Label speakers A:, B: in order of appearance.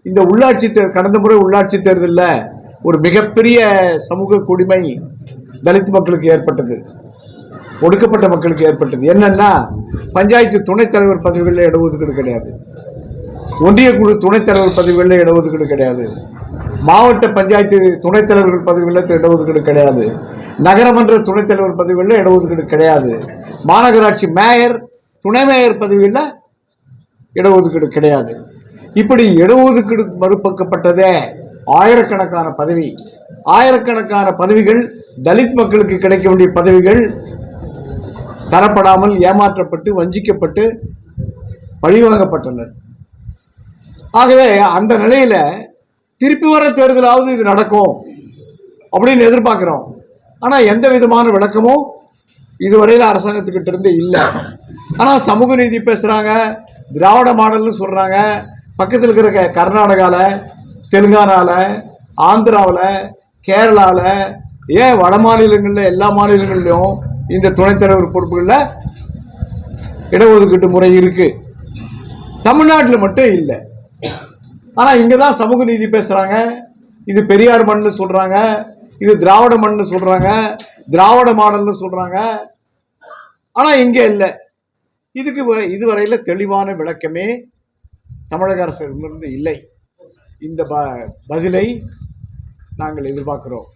A: இந்த உள்ளாட்சி கடந்த முறை உள்ளாட்சி தேர்தலில் ஒரு மிகப்பெரிய சமூக குடிமை தலித் மக்களுக்கு ஏற்பட்டது, ஒடுக்கப்பட்ட மக்களுக்கு ஏற்பட்டது. என்னன்னா, பஞ்சாயத்து துணைத் தலைவர் பதவிகளில் இடஒதுக்கீடு கிடையாது, ஒன்றிய குழு துணைத் தலைவர் பதவிகளில் இடஒதுக்கீடு கிடையாது, மாவட்ட பஞ்சாயத்து துணைத் தலைவர்கள் பதவிகளில் இடஒதுக்கீடு கிடையாது, நகரமன்ற துணைத் தலைவர் பதவிகளில் இடஒதுக்கீடு கிடையாது, மாநகராட்சி மேயர் துணை மேயர் பதவிகளில் இடஒதுக்கீடு கிடையாது. இப்படி இடஒதுக்கீடு மறுபக்கப்பட்டதே ஆயிரக்கணக்கான பதவி, ஆயிரக்கணக்கான பதவிகள் தலித் மக்களுக்கு கிடைக்க வேண்டிய பதவிகள் தரப்படாமல் ஏமாற்றப்பட்டு வஞ்சிக்கப்பட்டு பழிவாங்கப்பட்டனர். ஆகவே அந்த நிலையில திருப்பி வர தேர்தலாவது இது நடக்கும் அப்படின்னு எதிர்பார்க்கிறோம். ஆனா எந்த விதமான விளக்கமும் இதுவரையில அரசாங்கத்துக்கிட்ட இருந்து இல்லை. ஆனா சமூக நீதி பேசுறாங்க, திராவிட மாடல்னு சொல்றாங்க. பக்கத்தில் இருக்கிற கர்நாடகால, தெலுங்கானால, ஆந்திராவில், கேரளாவில், ஏன் வட மாநிலங்களில் எல்லா மாநிலங்களிலும் இந்த துணைத் தலைவர் பொறுப்புகளில் இடஒதுக்கீட்டு முறை இருக்கு, தமிழ்நாட்டில் மட்டும் இல்லை. ஆனால் இங்கே தான் சமூக நீதி பேசுகிறாங்க, இது பெரியார் மண்னு சொல்கிறாங்க, இது திராவிட மண்னு சொல்கிறாங்க, திராவிட மாடல்னு சொல்கிறாங்க. ஆனால் இங்கே இல்லை. இதுக்கு இதுவரையில் தெளிவான விளக்கமே தமிழக அரசிடமிருந்து இல்லை. இந்த பதிலை நாங்கள் எதிர்பார்க்கிறோம்.